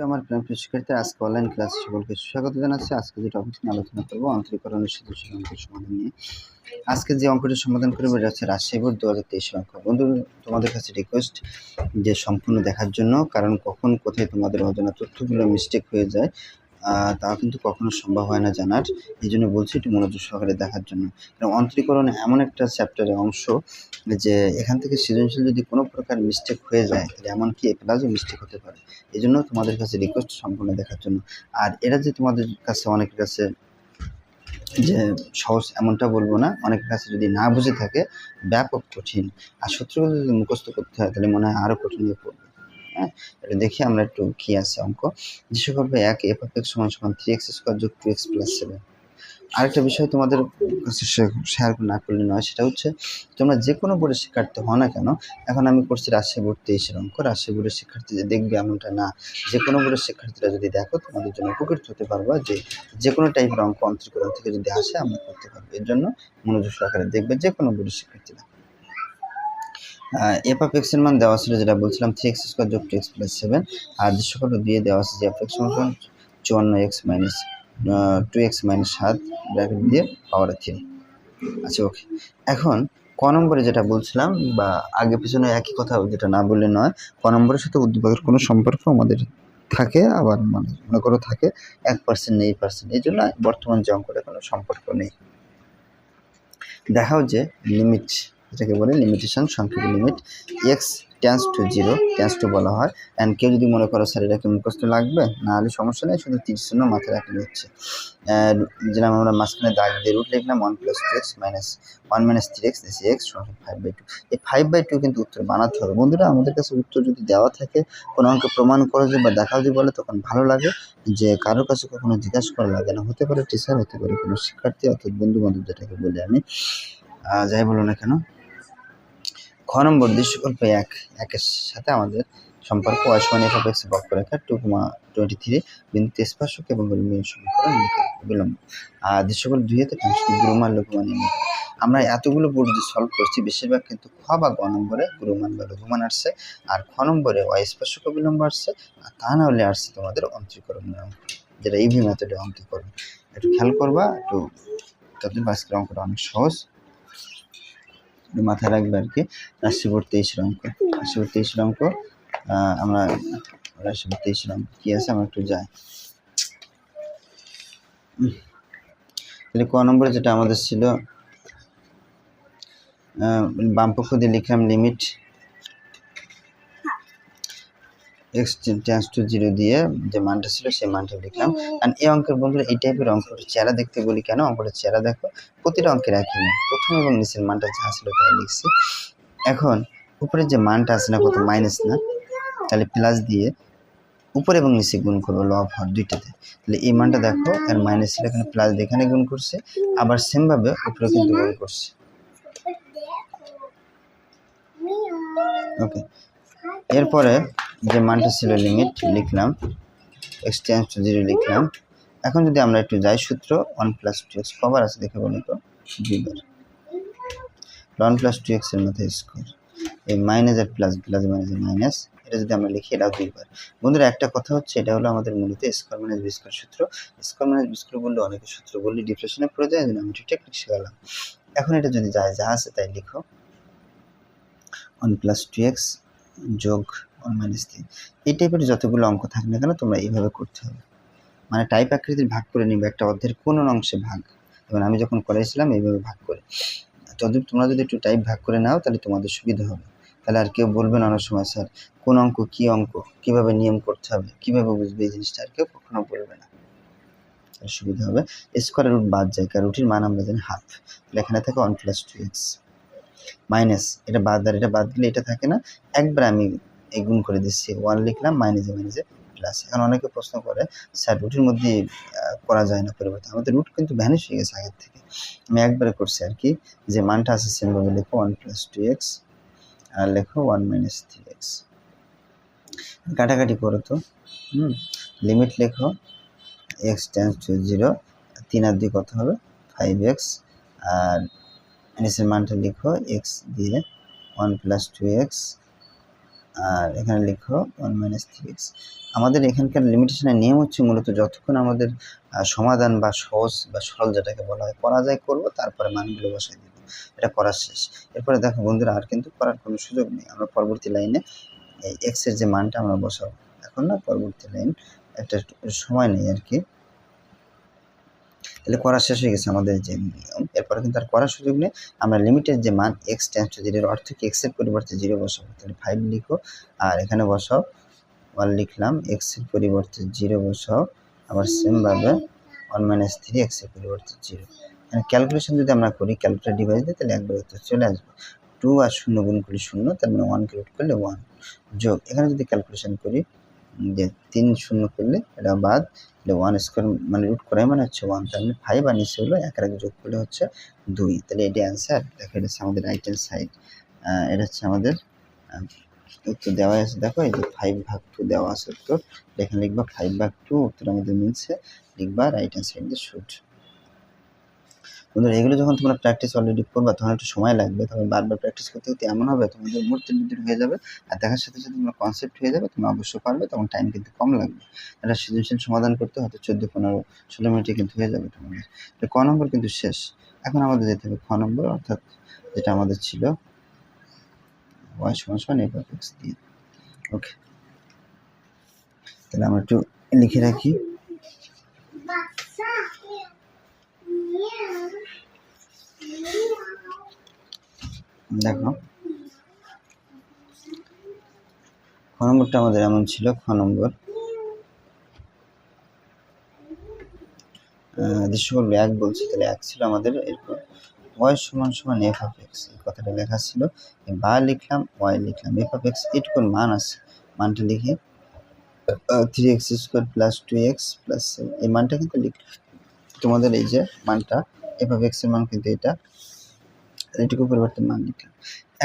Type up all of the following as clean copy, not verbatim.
আমার প্রিয় শিক্ষার্থীরা, আজকে অনলাইন ক্লাসে সকলকে স্বাগত জানাচ্ছি। আজকে যে টপিক নিয়ে আলোচনা করবো অন্তরীকরণের সৃজনশীল অঙ্কের সমাধান নিয়ে। আজকে যে অঙ্কটি সমাধান করবো এটা হচ্ছে রাজশাহী বোর্ড 2023 অঙ্ক। বন্ধু, তোমাদের কাছে রিকোয়েস্ট যে সম্পূর্ণ দেখার জন্য, কারণ কখন কোথায় তোমাদের অজানা তথ্যগুলো মিস্টেক হয়ে যায় তা কিন্তু কখনো সম্ভব হয় না জানার। এই জন্য বলছি একটু মনোযোগ সহকারে দেখার জন্য। কারণ অন্তরীকরণ এমন একটা চ্যাপ্টারের অংশ যে এখান থেকে সৃজনশীল যদি কোনো প্রকার মিস্টেক হয়ে যায় তাহলে এমনকি এ প্লাসও মিস্টেক হতে পারে। এই জন্য তোমাদের কাছে রিকোয়েস্ট সম্পূর্ণ দেখার জন্য। আর এরা যে তোমাদের কাছে অনেকের কাছে যে সহজ এমনটা বলবো না, অনেকের কাছে যদি না বুঝে থাকে ব্যাপক কঠিন। আর সূত্রগুলো যদি মুখস্থ করতে হয় তাহলে মনে হয় আরও কঠিন হয়ে পড়বে। হ্যাঁ, এটা দেখি আমরা একটু কি আছে অঙ্ক। যেসব হবে 1 f of x সমান 3x স্কোয়ার যোগ 2x প্লাস 7। আরেকটা বিষয় তোমাদের কাছে শেয়ার না করলে নয়, সেটা হচ্ছে তোমরা যে কোনো বোর্ডের শিক্ষার্থী হও না কেন, এখন আমি করছি রাজশাহী বোর্ড 23 অঙ্ক, রাজশাহী বোর্ডের শিক্ষার্থী যে দেখবে এমনটা না। যে কোনো বোর্ডের শিক্ষার্থীরা যদি দেখো তোমাদের জন্য উপকৃত হতে পারবা যে কোনো টাইপের অঙ্ক অন্তরীকরণ থেকে যদি আসে আমরা করতে পারবো। এর জন্য মনোযোগ সহকারে দেখবে যে কোনো বোর্ডের শিক্ষার্থীরা। এফ অফ এক্স এর মান দেওয়া ছিল যেটা বলছিলাম 3x স্কোয়ার যোগ 2x প্লাস 7। আর যে সকল দিয়ে দেওয়া আছে যে এফ এক্স সমান 54x minus 2x minus 7 bracket দিয়ে পাওয়ার 3। আচ্ছা, ওকে। এখন ক নম্বরে যেটা বলছিলাম, বা আগে পিছনে একই কথা, যেটা না বললে নয়, ক নম্বরের সাথে উদ্দীপকের কোনো সম্পর্ক আমাদের থাকে, আবার মনে করো থাকে 1% নেই 8%। এই জন্য বর্তমান যে অঙ্কটা কোনো সম্পর্ক নেই। দেখাও যে লিমিট, যেটাকে বলে লিমিটেশন, সংক্ষেপে limit x tends to 0 tends to বলা হয়। অ্যান্ড কেউ যদি মনে করো স্যার এটাকে মুখস্থ লাগবে, না হলে সমস্যা নেই, শুধু 30 জন্য মাথায় রাখলে হচ্ছে। যেরকম আমরা মাঝখানে দাগ দিয়ে রুট লিখলাম 1 + 2x minus 1 - 3x this x সমান 5/2। এই 5/2 কিন্তু উত্তর বানাতে হবে। বন্ধুরা, আমাদের কাছে উত্তর যদি দেওয়া থাকে, কোনো অঙ্কে প্রমাণ করা যায় বা দেখাও যদি বলে, তখন ভালো লাগে যে কারোর কাছে কখনো জিজ্ঞাসা করা লাগে না। হতে পারে টিচার, হতে পারে কোনো শিক্ষার্থী, অর্থাৎ বন্ধু বান্ধব যেটাকে বলি আমি, যাই বলো না কেন। খ নম্বর দৃশ্যকল্প 1 এর সাথে আমাদের সম্পর্ক y সমান f of x বক্ররেখা 2,23 বিন্দুতে স্পর্শক এবং গোলমের সমীকরণ বিলম্ব। আর দৃশ্যকল্প 2 তে গুরুমান লঘুমান নির্ণয়। আমরা এতগুলো বোর্ড যে সলভ করছি, বেশিরভাগ কিন্তু খ বা গ নম্বরে গুরুমান বা লঘুমান আসছে, আর খ নম্বরে y স্পর্শক বিলম্ব আসছে, আর তা না হলে আসছে তোমাদের অন্তরীকরণের অঙ্ক, যেটা ইভি মেথডে অন্তরীকরণ। একটু খেয়াল করবা, একটু তাদের আজকের অঙ্কটা অনেক সহজ, মাথায় রাখবে আর কি। রাজশাহী বোর্ড 23 অঙ্ক, রাজশাহী বোর্ড 23 অঙ্ক। আমরা রাজশাহী বোর্ড 23 অঙ্ক কি আছে আমরা একটু যাই। তাহলে ক নম্বরে যেটা আমাদের ছিল, বাম পক্ষ দিয়ে লিখলাম লিমিট x টেন্স টু 0 দিয়ে যে মানটা ছিল সেই মানটা লিখলাম। আর এই অঙ্কের বন্ধুরা, এই টাইপের অঙ্কটা চেহারা দেখতে বলি কেন, অঙ্কটা চেহারা দেখো, প্রতিটা অঙ্কের একই মান, প্রথম এবং নিচের মানটা যা ছিল তাই লিখছি। এখন উপরের যে মানটা আছে না, কত মাইনাস না, তাহলে প্লাস দিয়ে উপরে এবং নিচে গুণ করবো, লব হর দুইটাতে। তাহলে এই মানটা দেখো, আর মাইনাস ছিল এখানে, প্লাস দিয়ে এখানে গুণ করছে, আবার সেম ভাবে উপরে কিন্তু গুণ করছে। ওকে, এরপরে যে মানটা ছিল লিমিট লিখলাম, x টেন্স টু 0 লিখলাম। এখন যদি আমরা একটু যাই সূত্র, 1 + 2x কবার আছে দেখে বলি তো, 2বার। 1 + 2x এর মধ্যে স্কোয়ার, এই মাইনাস আর প্লাস, প্লাস মাইনাস মাইনাস, এটা যদি আমরা লিখি এটাও 2বার। বন্ধুরা, একটা কথা হচ্ছে, এটা হলো আমাদের মূলত স্কোয়ার মাইনাস বি স্কোয়ার সূত্র। স্কোয়ার মাইনাস বি স্কোয়ার বললে অনেকে সূত্র বললে ডিপ্রেশনে পড়ে যায়, আমি টেকনিক শেখালাম। এখন এটা যদি যায় যা আছে তাই লিখো, 1 + 2x যোগ 1 - 3। এই টাইপের যতগুলো অঙ্ক থাকে না কেন, তোমরা এইভাবে করতে হবে, মানে টাইপ আকৃতির ভাগ করে নিবে, একটা অর্ধের কোন অংশে ভাগ। যেমন আমি যখন করেছিলাম এইভাবে ভাগ করে, তোমরা যদি একটু টাইপ ভাগ করে নাও তাহলে তোমাদের সুবিধা হবে। তাহলে আর কেউ বলবে না অনেক সময়, স্যার কোন অঙ্ক কি অঙ্ক, কিভাবে নিয়ম করতে হবে, কিভাবে বুঝবে, এই জিনিসটা আর কেউ কখনো বলবে না, সুবিধা হবে। স্কোয়ার রুট বাদ যায়, কারণ রুটের মান আমরা জানি হাফ, তাহলে এখানে থাকে 1 + 2x মাইনাস, এটা বাদ, আর এটা বাদ দিলে এটা থাকে না, একবার আমি এই গুণ করে দিচ্ছি, 1 লিখলাম, মাইনাসে মাইনাসে প্লাস। এখন অনেকে প্রশ্ন করে, স্যার রুটের মধ্যে করা যায় না পরিবর্তন, আমাদের রুট কিন্তু ভ্যানিশ হয়ে গেছে আগের থেকে, আমি একবারে করছি আর কি, যে মানটা আছে সেমভাবে লেখো, 1 + 2x আর লেখো 1 - 3x, কাটাকাটি করো তো, লিমিট লেখো x টেন্স টু 0, 3 আর 2 কত হবে 5x, আর নিচের মানটা লিখো x দিয়ে 1 + 2x আর এখানে লিখো 1 - 3x। আমাদের এখানকার লিমিটেশনের নিয়ম হচ্ছে মূলত যতক্ষণ আমাদের সমাধান বা সহজ বা সরল যেটাকে বলা হয় করা যায় করবো, তারপরে মানগুলো বসাই দিব, এটা করা শেষ। এরপরে দেখো বন্ধুরা আর কিন্তু করার কোনো সুযোগ নেই, আমরা পরবর্তী লাইনে এই এক্স এর যে মানটা আমরা বসাবো এখন না, পরবর্তী লাইন একটা সময় নেই আর কি, তাহলে করা শেষ হয়ে গেছে আমাদের যে নিয়ম। এরপরে কিন্তু আর করার সুযোগ নেই, আমরা লিমিটের যে মান এক্স টেন্ডস টু 0 এর অর্থ কি এক্স এর পরিবর্তে 0 বসাবো, তাহলে 5 লিখো আর এখানে বসাও 1 লিখলাম, এক্স এর পরিবর্তে 0 বসাও, আবার সেম ভাবে 1 - 3 এক্স এর পরিবর্তে 0। এখানে ক্যালকুলেশন যদি আমরা করি, ক্যালকুলেটর ডিভাইস দিয়ে, তাহলে একবার উত্তর চলে আসবে। 2 আর 0 গুণ করলে 0, তার মানে 1 কে রুট করলে 1, যোগ এখানে যদি ক্যালকুলেশন করি যে 3 0 করলে এটা বাদ, তাহলে 1 স্কোয়ার মানে রুট করাই মানে হচ্ছে 1, তার মানে 5 আর নিচে হলো 1 আর 1 যোগ করলে হচ্ছে 2, তাহলে এটি অ্যান্সার। দেখো এটা হচ্ছে আমাদের রাইট হ্যান্ড সাইড, এটা হচ্ছে আমাদের উত্তর দেওয়া আছে। দেখো এই যে 5/2 দেওয়া আছে উত্তর, এখানে লিখবা 5/2, উত্তর আমাদের মিলছে, লিখবা রাইট হ্যান্ড সাইড দিয়ে শুড। বন্ধুরা এগুলো যখন তোমরা প্র্যাকটিস অলরেডি করবা তখন একটু সময় লাগবে, তবে বারবার প্র্যাকটিস করতে করতে এমন হবে তোমাদের মূর্তির ভিতরে হয়ে যাবে, আর দেখার সাথে সাথে তোমার কনসেপ্ট হয়ে যাবে, তুমি অবশ্যই পারবে, তখন টাইম কিন্তু কম লাগবে। এটা সৃজনশীল সমাধান করতে হয়তো 14, 15, 16 মিনিটে কিন্তু হয়ে যাবে তোমাদের। তো ক নম্বর কিন্তু শেষ, এখন আমাদের যেতে হবে খ নম্বর, অর্থাৎ যেটা আমাদের ছিল y = f(x) দিয়ে। ওকে, তাহলে আমরা একটু লিখে রাখি। দেখো খ নম্বরটা আমাদের এমন ছিল, খ নম্বর দৃশ্য বলবো 1 বলছি, তাহলে 1 ছিল আমাদের। এরপর y = f(x), এই কথাটা লেখা ছিল, বা লিখলাম y লিখলাম, f(x) এটুকুর মান আছে, মানটা লিখে 3x² + 2x + 7, এই মানটা কিন্তু তোমাদের এই যে মানটা f(x) এর মান কিন্তু এটা, এটুকু পরিবর্তে মান লিখলাম।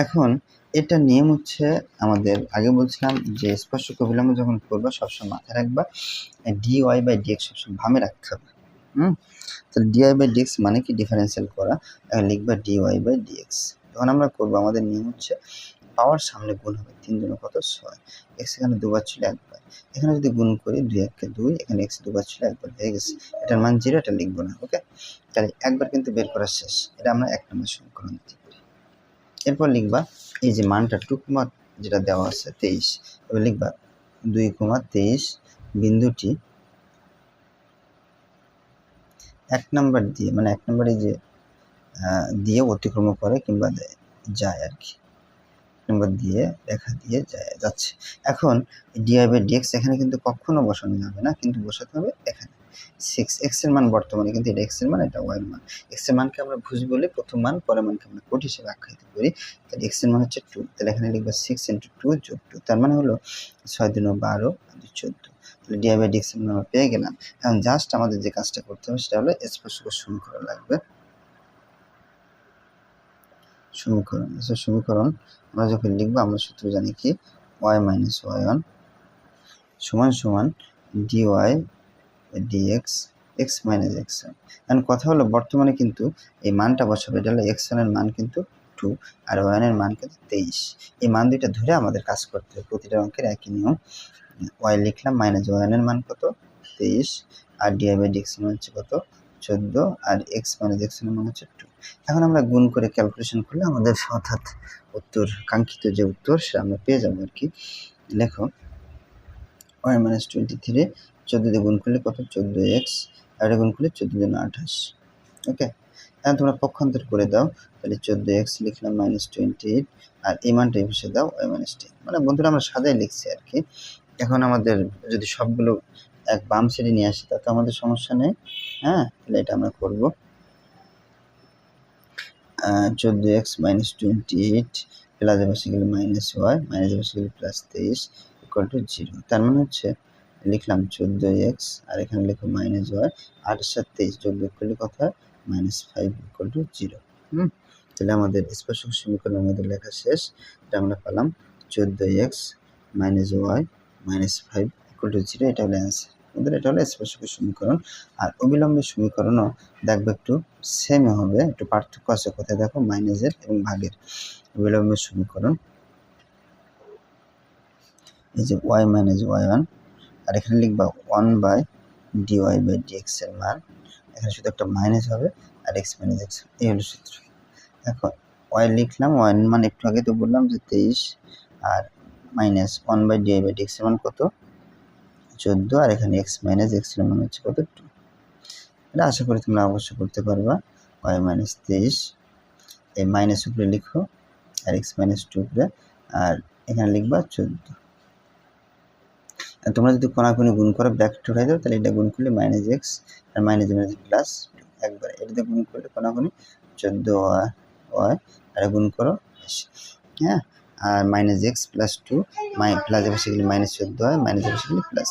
এখন এটা নিয়ম হচ্ছে আমাদের আগে বলছিলাম যে স্পর্শক অবিলম্বে যখন করবা সবসময় মাথায় রাখবা dy/dx সবসময় বামে রাখতে হবে। তাহলে dy/dx মানে কি ডিফারেন্সিয়াল করা, লিখবা dy/dx। যখন আমরা করবো আমাদের নিয়ম হচ্ছে পাওয়ার সামনে গুণ হবে, 3 × কত 6, এক্স এখানে দুবার ছিল একবার, এখানে যদি গুণ করি 2 × 1 = 2, এখানে এক্স দুবার ছিল একবার হয়ে গেছে, এটার মান 0, এটা লিখবো না। ওকে, তাহলে একবার কিন্তু বের করা শেষ, এটা আমরা 1 নম্বর সমীকরণ দিতে পারি। এরপর লিখবা এই যে মানটা 2, যেটা দেওয়া আছে 23, এবার লিখবা 2, 23 বিন্দুটি 1 নাম্বার দিয়ে, মানে 1 নম্বরে যে দিয়ে অতিক্রম করে কিংবা যায় আর কি, নম্বর দিয়ে রেখা দিয়ে যাচ্ছে। এখন dy/dx এখানে কিন্তু কখনো বসানো যাবে না, কিন্তু বসাতে হবে এখানে 6x এর মান বর্তমানে কিন্তু এটা x এর মান, এটা y এর মান। x এর মানকে আমরা ভুজ বলি প্রথম মান, পরের মানকে আমরা কোট হিসেবে আখ্যায়িত করি, তাহলে x এর মান হচ্ছে 2, তাহলে এখানে লিখবা 6 × 2 + 2, তার মানে হলো 6 × 2 = 12 আর 2 = 14, তাহলে dy/dx এর মান আমরা পেয়ে গেলাম। এখন জাস্ট আমাদের যে কাজটা করতে হবে সেটা হলো স্পর্শকের সমীকরণ লাগবে। সমীকরণ আমরা যখন লিখবো আমরা সূত্র জানি কি y - y1 = dy/dx x - x1। এখন কথা হলো বর্তমানে কিন্তু এই মানটা বসাবে, এটা হলো x1 এর মান কিন্তু 2 আর y1 এর মান কিন্তু 23, এই মান দুইটা ধরে আমাদের কাজ করতে হবে, প্রতিটা অঙ্কের একই নিয়ম। y লিখলাম, -y1 এর মান কত 23, আর dy/dx এর মান হচ্ছে কত 14, আর x - x1 এর মান হচ্ছে 2। এখন আমরা গুণ করে ক্যালকুলেশন করলে আমাদের অর্থাৎ উত্তর, কাঙ্ক্ষিত যে উত্তর সেটা আমরা পেয়ে যাবো আর কি। লেখো y - 23, 14 দিয়ে গুণ করলে কত 14x, আর এটা গুণ করলে 14 × 28। ওকে, এখন তোমরা পক্ষান্তর করে দাও, তাহলে 14x লিখলাম -28, আর এই মানটা এই পাশে দাও y - 10, মানে বন্ধুরা আমরা সাজাই লিখছি আর কি। এখন আমাদের যদি সবগুলো এক বাম সাইডে নিয়ে আসি তাতে আমাদের সমস্যা নেই, হ্যাঁ, তাহলে এটা আমরা করবো 14x - 28 প্লাস এপাশে গেলে -y, মাইনাস এপাশে গেলে +23 = 0, তার মানে হচ্ছে লিখলাম 14x আর এখানে লিখো -y, 8 এর সাথে 23 যোগ করলে কত হয় -5 = 0। তাহলে আমাদের স্পর্শক সমীকরণ আমাদের লেখা শেষ, এটা আমরা পেলাম 14x - y -5 = 0, এটা হলো অ্যান্সার। আমাদের এটা হলো স্পর্শকের সমীকরণ। আর অবিলম্বের সমীকরণও দেখবে একটু সেম হবে, একটু পার্থক্য আছে কোথায় দেখো, মাইনাসের এবং ভাগের। অবিলম্বের সমীকরণ এই যে ওয়াই মাইনাস ওয়াই ওয়ান, আর এখানে লিখবা 1/dy/dx এর মান, এখানে শুধু একটা মাইনাস হবে আর x মাইনাস x, এই হলো সূত্র। এখন ওয়াই লিখলাম, ওয়াই এর মান একটু আগে তো বললাম যে 23, আর মাইনাস 1/dy/dx এর মান কত 14, আর এখানে x মাইনাস x এর মান হচ্ছে কত 2। এটা আশা করি তোমরা অবশ্যই করতে পারবা। ওয়াই মাইনাস 23, এই মাইনাস উপরে লিখো আর x মাইনাস 2 উপরে, আর এখানে লিখবা 14। তোমরা যদি কোনাকুনি গুণ করো ব্র্যাকেট উঠাই দাও, তাহলে এটা গুণ করলে মাইনাস এক্স আর মাইনাস মাইনাস প্লাস একবার, এটাতে গুণ করলে কোনাকুনি 14 ওয়াই, আর গুণ করো, হ্যাঁ, আর মাইনাস এক্স প্লাস 2 প্লাস এ বসে গেলে মাইনাস 14 হয়, মাইনাস এ বসে গেলে প্লাস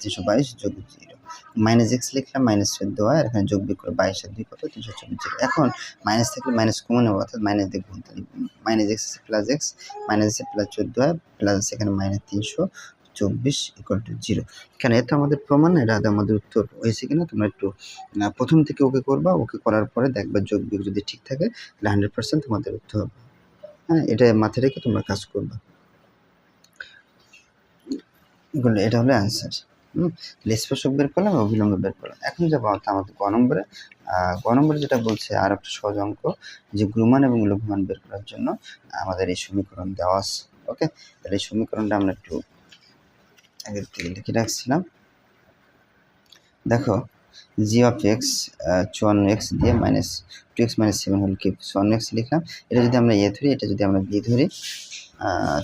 322 যোগ 0, মাইনাস এক্স লিখলাম মাইনাস 14 হয়, আর এখানে যোগ বিয়োগ করে 22 আর 2 কত 324। এখন মাইনাস থাকলে মাইনাস কমন হবে, অর্থাৎ মাইনাস দিয়ে গুণ, তাহলে minus x plus x, minus a plus 14 হয়, প্লাস এখানে মাইনাস 324 ইকুয়াল টু 0। কেন এটা আমাদের প্রমাণ, এটা আমাদের উত্তর হয়েছে কিনা তোমরা একটু প্রথম থেকে ওকে করবা, ওকে করার পরে দেখবা যোগ বিয়োগ যদি ঠিক থাকে তাহলে 100% তোমাদের উত্তর হবে। হ্যাঁ, এটা মাথায় রেখে তোমরা কাজ করবা। এটা হলো অ্যান্সার। স্পর্শক বের করলাম, অবিলম্ব বের করলাম। এখন যাবো আমাদের গ নম্বরে। গ নম্বরে যেটা বলছে আর একটা সহজ অঙ্ক, যে গুণমান এবং লঘুমান বের করার জন্য আমাদের এই সমীকরণ দেওয়া আছে। ওকে, তাহলে এই সমীকরণটা আমরা একটু আগে থেকে লিখে রাখছিলাম। দেখো জি অফ এক্স 54x দিয়ে মাইনাস 2x মাইনাস 7 হল কিউব, 54x লিখলাম। এটা যদি আমরা এ ধরি, এটা যদি আমরা বি ধরি,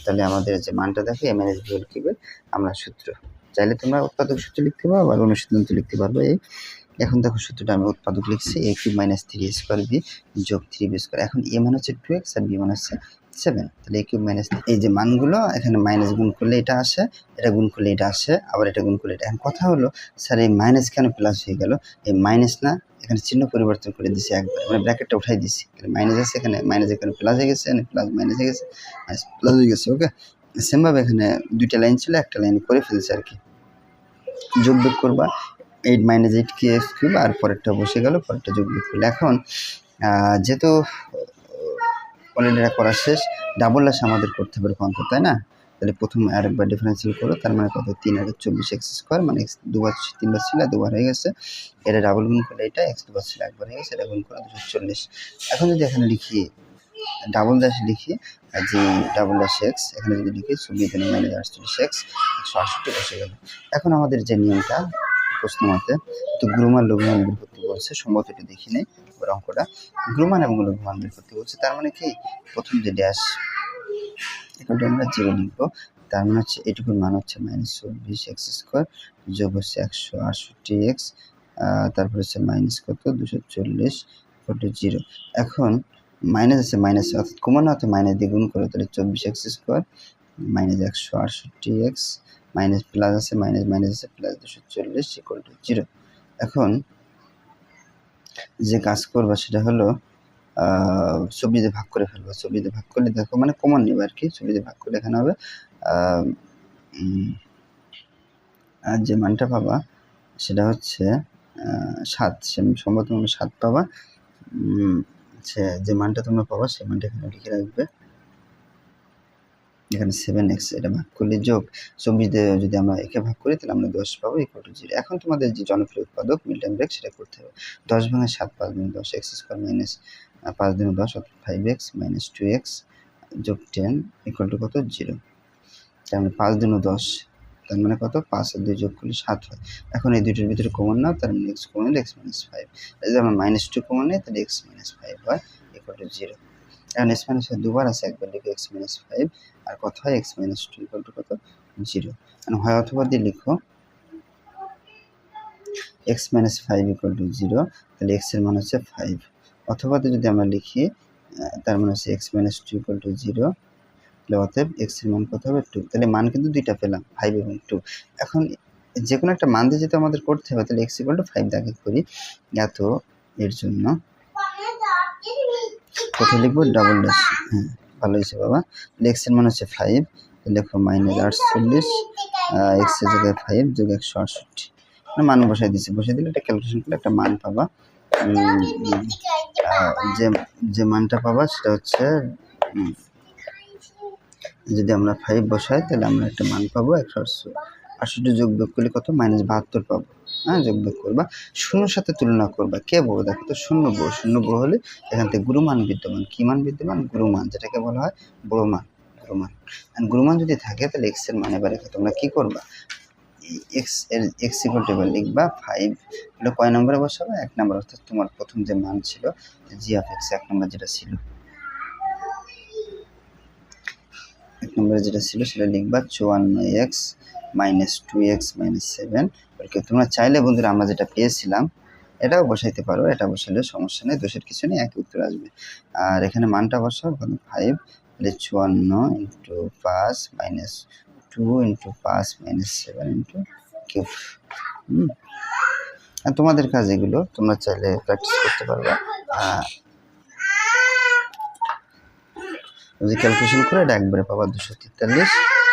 তাহলে আমাদের যে মানটা দেখো এ মাইনাস বি হোল কিউবের আমরা সূত্র, চাইলে তোমরা উৎপাদক সূত্র লিখতে পারো আবার অনুসিদ্ধান্ত লিখতে পারবে। এই এখন দেখো সূত্রটা আমি উৎপাদক লিখছি, এ কিউব মাইনাস 3a² বি যোগ 3b²। এখন এ মান হচ্ছে 2x আর বি মান হচ্ছে 7, তাহলে এ কিউব মাইনাস, এই যে মানগুলো এখানে মাইনাস গুণ করলে এটা আসে, এটা গুণ করলে এটা আসে, আবার এটা গুণ করলে এটা। এখন কথা হলো স্যার এই মাইনাস কেন প্লাস হয়ে গেল? এই মাইনাস না, এখানে চিহ্ন পরিবর্তন করে দিছি একবার, মানে ব্র্যাকেটটা উঠাই দিছি, মাইনাস আছে এখানে, মাইনাস এখানে প্লাস হয়ে গেছে, এখানে প্লাস মাইনাস হয়ে গেছে, মাইনাস প্লাস হয়ে গেছে। ওকে, সেমভাবে এখানে দুইটা লাইন ছিল, একটা লাইন করে ফেলছে আর কি। যোগ বিয়োগ করবা 8 মাইনাস 8k² আর পরেরটা বসে গেল, পরেরটা যোগ বিয়োগ করলে। এখন যেহেতু অলরেডি এটা করা শেষ, ডাবল রাশি আমাদের করতে হবে রূপান্তর, তাই না? তাহলে প্রথমে আরেকবার ডিফারেন্সিয়াল করো, তার মানে কত 3 আর 24x², মানে x দুবার 3বার ছিল, দুবার হয়ে গেছে। এটা ডাবল গুণ করলে এটা x দুবার ছিল, একবার হয়ে গেছে, এটা গুণ করে 240। এখন যদি এখানে লিখি ডাবল দাশ লিখি, যে ডাবল দাশ এক্স, এখানে যদি লিখি 24 মাইনাস 48x 168 বসে গেল। এখন আমাদের যে নিয়মটা প্রশ্ন মতে, তো গুণমান লঘুমান বের করতে বলছে, সম্ভবত এটা দেখি নেই অঙ্কটা। গুণমান এবং লঘুমান বের করতে বলছে, তার মানে কি প্রথম যে ড্যাশ এখানটা আমরা 0 লিখবো, তার মানে হচ্ছে এটুকুর মান হচ্ছে মাইনাস 24x² যোগ হচ্ছে 168x, তারপর হচ্ছে মাইনাস কত 240 0। এখন মাইনাস আছে, মাইনাস অর্থাৎ কমন অর্থাৎ মাইনাস দিয়ে গুণ করে, তাহলে 24x² minus 168x minus plus আছে, মাইনাস মাইনাস আছে, প্লাস 240 ইকুয়াল টু 0। এখন যে কাজ করবা সেটা হলো 24 দিয়ে ভাগ করে ফেলবো। 24 দিয়ে ভাগ করলে দেখো মানে কমন নেবে আর কি, 24 দিয়ে ভাগ করলে এখানে হবে আর যে মানটা পাবা সেটা হচ্ছে 7, সম্ভবত তোমরা 7 পাবা। যে মানটা তোমরা পাবা সেই মানটা এখানে লিখে রাখবে, এখানে 7x, এটা ভাগ করলে যোগ 24 দিয়ে যদি আমরা একে ভাগ করি তাহলে আমরা 10 পাবো ইকুয়াল টু 0। এখন তোমাদের যে জনপ্রিয় উৎপাদক মিল্টন ব্রেক সেটা করতে হবে। 10 ভাঙে 7, 5 গুণ 10, x² মাইনাস 5 গুণ 10 অর্থাৎ 5x মাইনাস 2x যোগ 10 ইকুয়াল টু কত 0। তার মানে 5 গুণ 10, তার মানে কত 5 আর 2 যোগ করলে 7 হয়। এখন এই দুটোর ভিতরে কমন না, তার মানে x কমন হলে x মাইনাস 5, যদি আমরা মাইনাস 2 কমন নিই তাহলে x মাইনাস 5 হয় ইকুয়াল টু 0। এখন x মাইনাস 5 দুবার আছে, একবার লিখে x মাইনাস 5 আর কত হয় x মাইনাস 2 ইকুয়াল টু কত 0। মানে হয় অথবা দিয়ে লিখো x মাইনাস 5 ইকুয়াল টু 0, তাহলে x এর মান হচ্ছে 5, অথবা যদি আমরা লিখি তার মানে হচ্ছে x মাইনাস 2 ইকুয়াল টু 0, তাহলে অতএব x এর মান কত হবে 2। তাহলে মান কিন্তু দুইটা পেলাম, 5 এবং 2। এখন যে কোনো একটা মান দিয়ে যেটা আমাদের করতে হবে, তাহলে x ইকুয়াল টু 5 দাগে করি। এত এর জন্য কোথায় লিখবো ডাবল ড্যাশ, হ্যাঁ ভালো হয়েছে বাবা। x এর মান হচ্ছে 5, লেখো মাইনাস 48 x এর জায়গায় 5 যোগ 168, মানে মান বসাই দিচ্ছি, বসাই দিলে এটা ক্যালকুলেশন করলে একটা মান পাবা। যে মানটা পাবা সেটা হচ্ছে যদি আমরা 5 বসাই তাহলে আমরা একটা মান পাবো 168 যোগ বিয়োগ করলে কত -72 পাবো। হ্যাঁ, যোগ বিয়োগ করবা, শূন্যর সাথে তুলনা করবা, কে বড় দেখো তো, শূন্য বড়। শূন্য বড় হলে এখান থেকে গুরুমান বিদ্যমান, কি মান বিদ্যমান, গুরুমান, যেটাকে বলা হয় বড় মান, গুরুমান। গুরুমান যদি থাকে তাহলে এক্স এর মান এবার তোমরা কি করবা, এক্স এর এক্স ইকুয়াল টু লিখবা 5, এটা কয় নম্বরে বসাবে, 1 নম্বর, অর্থাৎ তোমার প্রথম যে মান ছিল জি অফ এক্স 1 নম্বর যেটা ছিল, 1 নম্বরে যেটা ছিল সেটা লিখবা 54x মাইনাস 2x মাইনাস 7। তোমরা চাইলে বন্ধুরা আমরা যেটা পেয়েছিলাম এটাও বসাইতে পারো, এটা বসালে সমস্যা নেই, দোষের কিছু নেই, একই উত্তর আসবে। আর এখানে মানটা বসাও 5, তাহলে 54 into 5 minus 2 into 5 minus 7 into cube. আর তোমাদের কাজ এগুলো, তোমরা চাইলে প্র্যাকটিস করতে পারবা। যদি ক্যালকুলেশন করে এটা একবারে পাবা 243,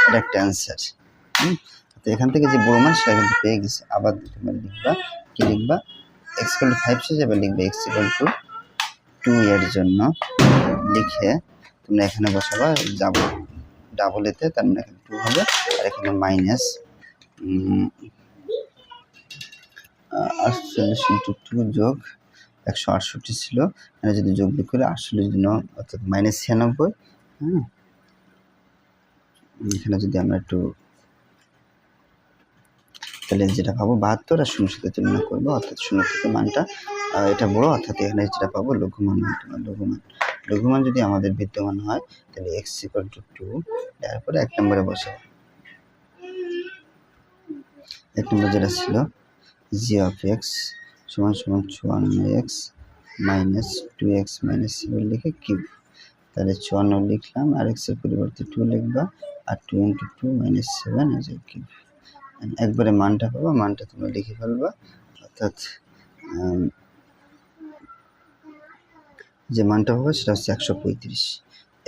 এটা একটা অ্যান্সার। তো এখান থেকে যে বড় মান সেটা কিন্তু পেয়ে গেছে। আবার তোমরা লিখবা, কি লিখবা, x = 5 শেষে আবার লিখবে x = 2 এর জন্য লিখে তোমরা এখানে বসাবা ডাবল এতে, তার মানে এখানে 2 হবে, আর এখানে মাইনাস 48 ইন্টু 2 যোগ 168 ছিল, মানে যদি যোগ বিয়োগ করে 48 দিন, অর্থাৎ -96। হ্যাঁ, এখানে যদি আমরা একটু তাহলে যেটা পাবো 72, আর শূন্যের সাথে তুলনা করবো, অর্থাৎ শূন্য থেকে মানটা এটা বড়, অর্থাৎ এখানে যেটা পাবো লঘুমান, লঘুমান যদি আমাদের বিদ্যমান হয় তাহলে x = 2, তারপরে 1 নম্বরে বসাবো, 1 নম্বর যেটা ছিল g of x সমান 54x মাইনাস 2x মাইনাস 7 লিখে কিউব, তাহলে 54 লিখলাম, আর x এর পরিবর্তে 2 লিখবা, আর 2 × 2 - 7 is কিউব। একবারে মানটা পাবা, মানটা তোমরা লিখে ফেলবা, অর্থাৎ যে মানটা পাবো সেটা হচ্ছে 135।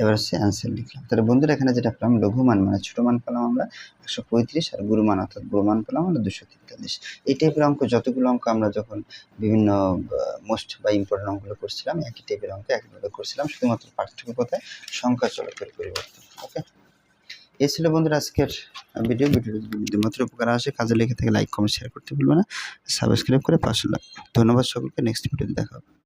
এবার হচ্ছে অ্যান্সার লিখলাম। তাহলে বন্ধুরা এখানে যেটা পেলাম লঘুমান মানে ছোট মান পেলাম আমরা 135, আর গুরুমান অর্থাৎ বড় মান পেলাম আমরা 243। এই টাইপের অঙ্ক, যতগুলো অঙ্ক আমরা যখন বিভিন্ন মোস্ট বা ইম্পর্টেন্ট অঙ্কগুলো করছিলাম, একই টাইপের অঙ্ক একইভাবে করছিলাম, শুধুমাত্র পার্থক্য কোথায়, সংখ্যা চলকের পরিবর্তন। ওকে, এই ছিল বন্ধুরা আজকের ভিডিওটি যদি বিন্দুমাত্র উপকার আসে, কাজে লেগে থেকে লাইক কমেন্ট শেয়ার করতে ভুলবে না, সাবস্ক্রাইব করে পাশে লাগবে। ধন্যবাদ সকলকে, নেক্সট ভিডিওতে দেখা হবে।